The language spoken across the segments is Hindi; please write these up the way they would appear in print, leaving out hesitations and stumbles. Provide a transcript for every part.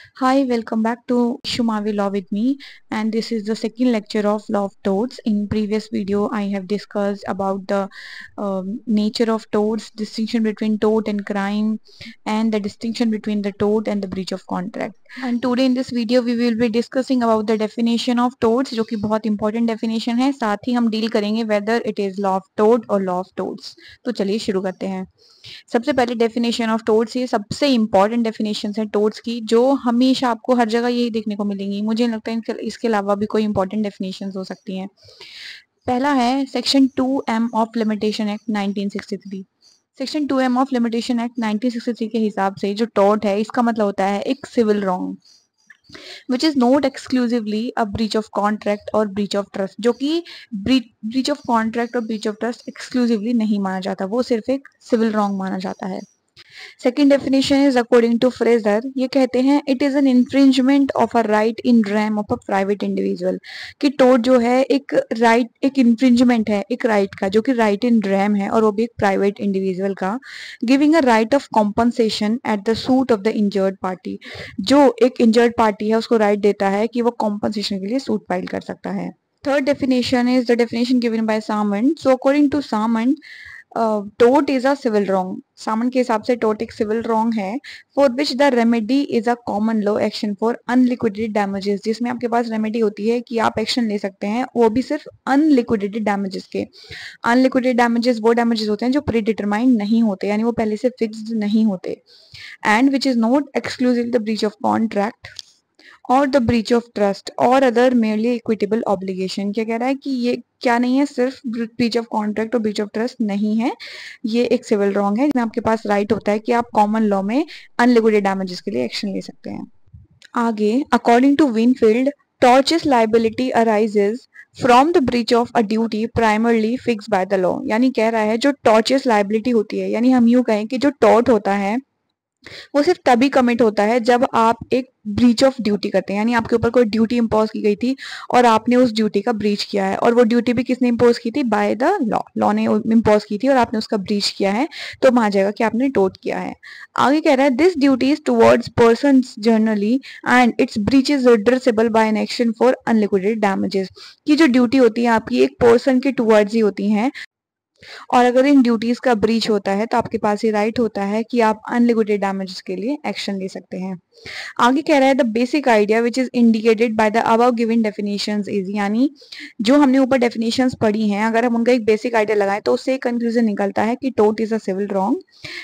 Hi, welcome back to Shumavi Law with me, and this is the second lecture of Law of Torts. In previous video, I have discussed about the nature of torts, distinction between tort and crime, and the distinction between the tort and the breach of contract. And today in this video, we will be discussing about the definition of torts, जो कि बहुत important definition है. साथ ही हम deal करेंगे whether it is law of tort or law of torts. तो चलिए शुरू करते हैं. सबसे पहले डेफिनेशन ऑफ टोर्ट्स, ये सबसे इंपॉर्टेंट डेफिनेशन है टोर्ट्स की, जो हमेशा आपको हर जगह यही देखने को मिलेंगी. मुझे लगता है इसके अलावा भी कोई इंपॉर्टेंट डेफिनेशन हो सकती हैं. पहला है section 2M of limitation act 1963. Section 2M of limitation act 1963 के हिसाब से जो टॉर्ट है, इसका मतलब होता है एक civil wrong which is not exclusively a breach of contract और ब्रीच ऑफ ट्रस्ट, जो कि ब्रीच ऑफ कॉन्ट्रैक्ट और ब्रीच ऑफ ट्रस्ट एक्सक्लूसिवली नहीं माना जाता, वो सिर्फ एक सिविल रॉन्ग माना जाता है. Second definition is according to Fraser, ये कहते हैं it is an infringement of a right in rem of a private individual, कि टोट जो है एक राइट, एक इन्फ्रिंजमेंट है एक राइट का, जो कि राइट इन रैम है और वो भी एक प्राइवेट इंडिविजुअल का. Giving a right of compensation at the suit of the injured party, जो एक इंजर्ड पार्टी है उसको राइट देता है कि वो कॉम्पनसेशन के लिए सूट फाइल कर सकता है. Third definition is the definition given by Samant. So according to Samant, tort is a civil wrong. सामंत के हिसाब से tort एक civil wrong है for which the remedy is a common law action for unliquidated damages, जिसमें आपके पास remedy होती है कि आप action ले सकते हैं, वो भी सिर्फ unliquidated damages के. unliquidated damages वो damages होते हैं जो predetermined नहीं होते, यानी वो पहले से fixed नहीं होते, and which is not exclusively the breach of contract और द ब्रीच ऑफ ट्रस्ट और अदर मेरली इक्विटेबल ऑब्लिगेशन. क्या कह रहा है कि ये क्या नहीं है, सिर्फ ब्रीच ऑफ कॉन्ट्रैक्ट और ब्रीच ऑफ ट्रस्ट नहीं है, ये एक सिविल रॉन्ग है जिसमें आपके पास राइट होता है कि आप कॉमन लॉ में अनलिक्विडेड डैमेजेस के लिए एक्शन ले सकते हैं. आगे, according to Winfield, tortious liability arises from the breach of a duty primarily fixed by the law. यानी कह रहा है जो tortious liability होती है, यानी हम यूं कहें कि जो tort होता है वो सिर्फ तभी कमिट होता है जब आप एक ब्रीच ऑफ ड्यूटी करते हैं, यानी आपके ऊपर कोई ड्यूटी इंपोज की गई थी और आपने उस ड्यूटी का ब्रीच किया है, और वो ड्यूटी भी किसने इंपोज की थी, बाय द लॉ, लॉ ने इंपोज की थी और आपने उसका ब्रीच किया है, तो मान जाएगा कि आपने टोट किया है. आगे कह रहा है this duty is towards persons generally and its breach is redressable by an action for unliquidated damages, की जो ड्यूटी होती है आपकी एक पर्सन के टुवर्ड्स ही होती हैं, और अगर इन ड्यूटीज का ब्रीच होता है तो आपके पास ये राइट होता है कि आप अनलिक्विडेटेड डैमेजेस के लिए एक्शन ले सकते हैं. आगे कह रहा है the basic idea which is indicated by the above given definitions is, यानी जो हमने ऊपर डेफिनेशंस पढ़ी हैं अगर हम उनका एक बेसिक आइडिया लगाएं तो उससे एक कंक्लूजन निकलता है कि टोट इज अ सिविल रॉन्ग.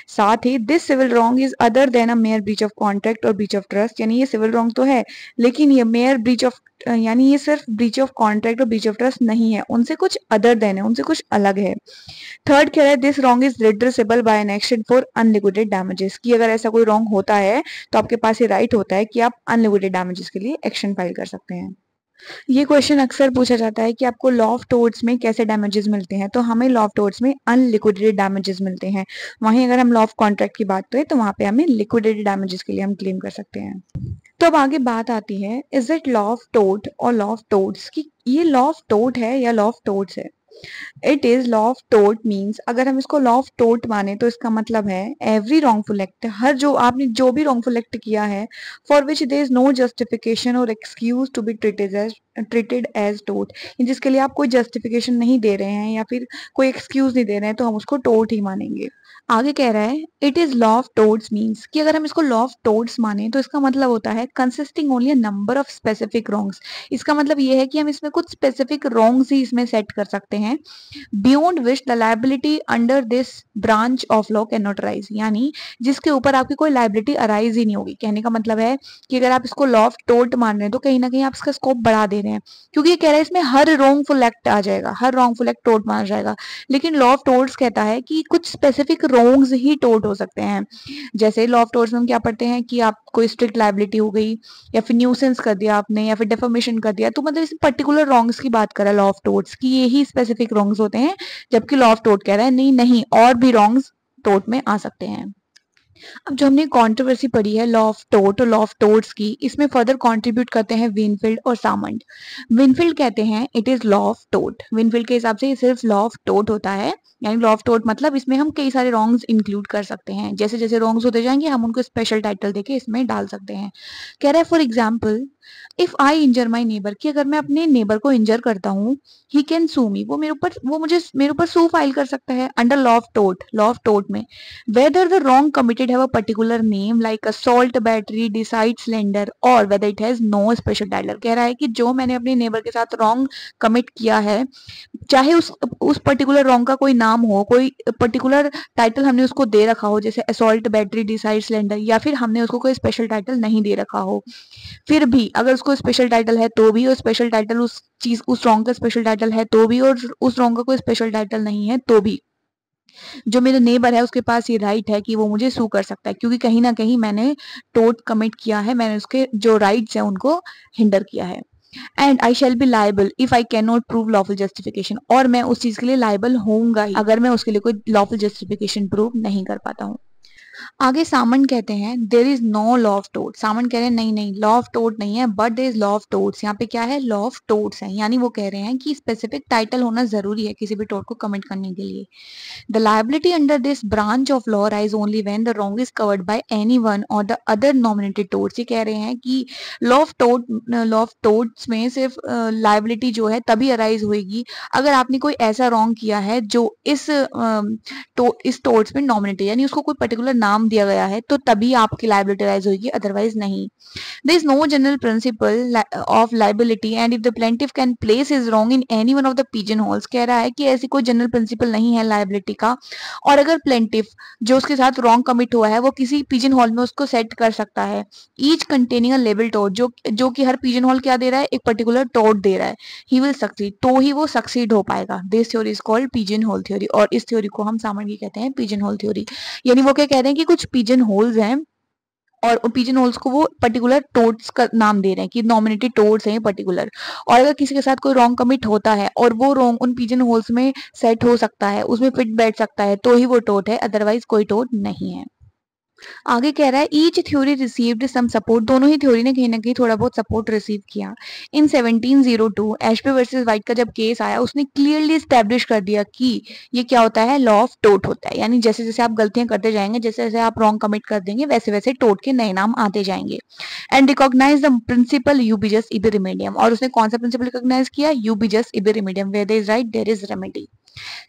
साथ ही this civil wrong is other than a mere breach of contract और ब्रीच ऑफ ट्रस्ट, यानी ये सिविल रॉन्ग तो है लेकिन ये मेयर ब्रीच ऑफ, यानी ये सिर्फ ब्रीच ऑफ कॉन्ट्रैक्ट और ब्रीच ऑफ ट्रस्ट नहीं है, उनसे कुछ अदर देन है, उनसे कुछ अलग है. थर्ड कह रहा है this wrong is redressable by an action for unliquidated damages, कि अगर ऐसा कोई रॉन्ग होता है तो आपके पास ये राइट होता है कि आप अनलिक्विडेटेड डैमेजेस के लिए एक्शन फाइल कर सकते हैं. ये क्वेश्चन अक्सर पूछा जाता है कि आपको लॉ ऑफ टोर्ट्स में कैसे डैमेजेस मिलते हैं, तो हमें लॉ ऑफ टोर्ट्स में अनलिक्विडेटेड डैमेजेस मिलते हैं. वहीं अगर हम लॉ ऑफ कॉन्ट्रैक्ट की बात करें तो वहां पे हमें लिक्विडेटेड डैमेजेस के लिए हम क्लेम कर सकते हैं. तो अब आगे बात आती है is it law of tort और लॉ ऑफ टोर्ट्स, कि ये लॉ ऑफ टोर्ट है या लॉ ऑफ टोर्ट्स है. It is law of tort means, अगर हम इसको लॉ ऑफ टोर्ट माने तो इसका मतलब है एवरी रॉन्गफुल एक्ट, हर जो आपने जो भी रॉन्गफुल एक्ट किया है for which there is no justification or excuse to be treated as tort, जिसके लिए आप कोई जस्टिफिकेशन नहीं दे रहे हैं या फिर कोई एक्सक्यूज नहीं दे रहे हैं तो हम उसको टोर्ट ही मानेंगे. आगे कह रहा है it is law of torts means, कि अगर हम इसको लॉ ऑफ टोर्ट्स माने तो इसका मतलब होता है consisting only a number of specific wrongs. इसका मतलब ये है कि हम इसमें कुछ स्पेसिफिक रॉन्ग्स ही इसमें सेट कर सकते हैं beyond which the liability under this branch of law can not rise, यानी जिसके ऊपर आपकी कोई लाइबिलिटी अराइज ही नहीं होगी. कहने का मतलब है कि अगर आप इसको लॉ ऑफ टोर्ट मान रहे हैं तो कहीं ना कहीं आप इसका स्कोप बढ़ा दे रहे हैं, क्योंकि ये कह रहा है इसमें हर रॉन्गफुल एक्ट आ जाएगा, हर रॉन्गफुल एक्ट टोर्ट माना जाएगा. लेकिन लॉ ऑफ टोर्ट्स कहता है कि कुछ स्पेसिफिक रॉन्ग्स ही टोर्ट हो सकते हैं. जैसे लॉ ऑफ टोर्ट्स में हम क्या पढ़ते हैं कि आप कोई स्ट्रिक्ट लाइबिलिटी हो गई या फिर न्यूसेंस कर दिया आपने या फिर डेफर्मेशन कर दिया, तो मतलब इस पर्टिकुलर रॉन्ग्स की बात कर रहा है लॉ ऑफ टोर्ट्स की, यही स्पेसिफिक रॉन्ग्स होते हैं. जबकि लॉ ऑफ टोर्ट कह रहा है नहीं नहीं, और भी रॉन्ग्स टोर्ट में आ सकते हैं. अब जो हमने कंट्रोवर्सी पढ़ी है लॉ ऑफ टोट और लॉ ऑफ टोट्स की, इसमें फर्दर कंट्रीब्यूट करते हैं विनफील्ड और सामंड। विनफील्ड कहते हैं इट इज लॉ ऑफ टोट। विनफील्ड के हिसाब से ये सिर्फ लॉ ऑफ टोट होता है, यानी लॉ ऑफ टोट मतलब इसमें हम कई सारे रॉन्ग्स इंक्लूड कर सकते हैं, जैसे जैसे रॉन्ग्स होते जाएंगे हम उनको स्पेशल टाइटल देके इसमें डाल सकते हैं। कह रहा है for example if I injure my neighbour, कि अगर मैं अपने नेबर को इंजर करता हूँ, ही कैन सू मी, वो मुझे मेरे ऊपर सू फाइल कर सकता है अंडर लॉ ऑफ टोट। लॉ ऑफ टोट में whether the wrong committed have a particular name like assault, battery, decide, slender or whether it has no special title। कह रहा है कि जो मैंने अपने नेबर के साथ रॉन्ग कमिट किया है, चाहे उस पर्टिकुलर रॉन्ग का कोई नाम हो, कोई पर्टिकुलर टाइटल हमने उसको दे रखा हो, जैसे असॉल्ट, बैटरी, डिसाइड, सिलेंडर, या फिर हमने उसको कोई स्पेशल टाइटल नहीं दे रखा हो, फिर भी अगर उसको स्पेशल टाइटल है तो भी, और स्पेशल टाइटल उस चीज उस रॉन्ग का स्पेशल टाइटल है तो भी, और उस रॉन्ग का कोई स्पेशल टाइटल नहीं है तो भी, जो मेरे नेबर है उसके पास ये राइट है कि वो मुझे सू कर सकता है, क्योंकि कहीं ना कहीं मैंने टोट कमिट किया है, मैंने उसके जो राइट्स हैं उनको हिंडर किया है। And I shall be liable if I can not prove lawful justification, और मैं उस चीज के लिए लाइबल होऊंगा ही अगर मैं उसके लिए कोई लॉफुल जस्टिफिकेशन प्रूव नहीं कर पाता हूँ। आगे सामन कहते हैं there is no law of टोट। सामन कह रहे हैं नहीं नहीं, लॉ ऑफ टोट नहीं है, but there is law of टोट्स। यहाँ पे क्या है, लॉ ऑफ टोट्स है, यानी वो कह रहे हैं कि स्पेसिफिक टाइटल होना जरूरी है किसी भी टोट को कमिट करने के लिए। The liability under this branch of law arise only when the wrong is covered by any one or the other nominated torts। ये कह रहे हैं कि लॉ ऑफ टोट्स में सिर्फ लाइबिलिटी जो है तभी अराइज होगी अगर आपने कोई ऐसा रॉन्ग किया है जो इस टोट्स में नॉमिनेटेड, यानी उसको कोई पर्टिकुलर नाम दिया गया है, तो तभी आपकी लाइबिलिटी अराइज होगी, अदरवाइज नहीं। There is no general principle of liability and if the plaintiff can place his wrong in any one of the pigeonholes। कह रहा है कि ऐसी कोई जनरल प्रिंसिपल नहीं है लाइबिलिटी का, और अगर प्लेंटिफ जो उसके साथ रॉन्ग कमिट हुआ है वो किसी पिजन हॉल में उसको सेट कर सकता है, ईच कंटेनिंग अ लेबल टोट, जो कि हर पिजन हॉल क्या दे रहा है, एक पर्टिकुलर टोट दे रहा है, ही विल सक्सीड, तो ही वो सक्सीड हो पाएगा। This theory is called pigeon whole theory, और इस थ्योरी को हम सामान्य कहते हैं पिजन होल थ्योरी। यानी वो क्या कह रहे हैं कि कुछ पिजन होल्स हैं और पिजन होल्स को वो पर्टिकुलर टोट्स का नाम दे रहे हैं कि नॉमिनेटेड टोट्स हैं पर्टिकुलर, और अगर किसी के साथ कोई रॉन्ग कमिट होता है और वो रॉन्ग उन पिजन होल्स में सेट हो सकता है, उसमें फिट बैठ सकता है, तो ही वो टोट है, अदरवाइज कोई टोट नहीं है। आगे कह रहा है each theory received some support, दोनों ही थ्योरी ने कहीं ना कहीं थोड़ा बहुत सपोर्ट रिसीव किया। इन 1702 एशबे वर्सेस वाइट का जब केस आया, उसने क्लियरली स्टैब्लिश कर दिया कि ये क्या होता है, लॉ ऑफ टोट होता है, यानी जैसे जैसे आप गलतियां करते जाएंगे, जैसे जैसे आप रॉन्ग कमिट कर देंगे, वैसे वैसे टोट के नए नाम आते जाएंगे। And recognise the principal यूबिजस ibi रिमेडियम, और उसने कौन सा प्रिंसिपल रिकॉग्नाइज किया, ubi jus ibi remedium, where there is right there is remedy.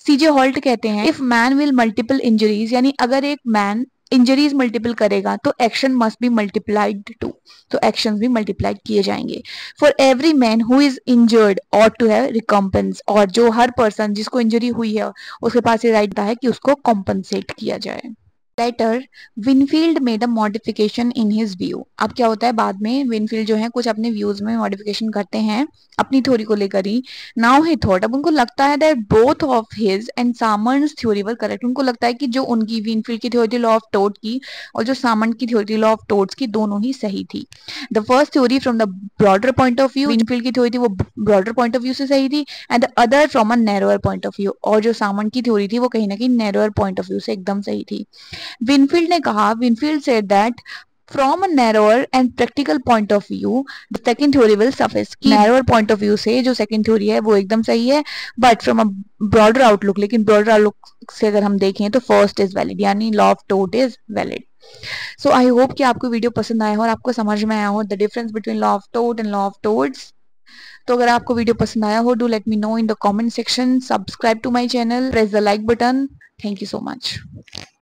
CJ Holt कहते हैं if man will multiple injuries, यानी अगर एक मैन इंजरीज मल्टीपल करेगा तो action must be multiplied too, तो एक्शन भी मल्टीप्लाइड किए जाएंगे। For every man who is injured और टू हैव रिकम्पेंस, और जो हर पर्सन जिसको इंजरी हुई है उसके पास ये राइट है कि उसको कॉम्पनसेट किया जाए। Later Winfield made a modification in his view. अब क्या होता है, बाद में विनफील्ड जो है कुछ अपने व्यूज में मॉडिफिकेशन करते हैं अपनी थ्योरी को लेकर ही। नाउ ही थॉट, अब उनको लगता है that both of his and Salmond's theory were correct. उनको लगता है कि जो उनकी विनफील्ड की थ्योरी लॉ ऑफ टोट की और जो सामंड की थ्योरी लॉ ऑफ टोट्स की, दोनों ही सही थी। The first theory from the broader point of view, Winfield की थ्योरी थी वो ब्रॉडर पॉइंट ऑफ व्यू से सही थी, and the other from a narrower point of view, और जो सामंड की थ्योरी थी वो कहीं ना कहीं नैरोअर पॉइंट ऑफ व्यू से एकदम सही थी। विनफील्ड ने कहा, Winfield said that from a narrower and practical point of view the second theory will suffice, कि नैरोअर पॉइंट ऑफ व्यू से जो सेकंड थ्योरी है वो एकदम सही है, but from a broader outlook, लेकिन ब्रॉडर आउटलुक से अगर हम देखें तो फर्स्ट इज वैलिड, यानी लॉ ऑफ टोट is valid. So I hope कि आपको वीडियो पसंद आया हो और आपको समझ में आया हो the difference between law of टोट एंड लॉ ऑफ टोट्स। तो अगर आपको वीडियो पसंद आया हो, do let me know in the comment section, subscribe to my channel, press the like button. Thank you so much.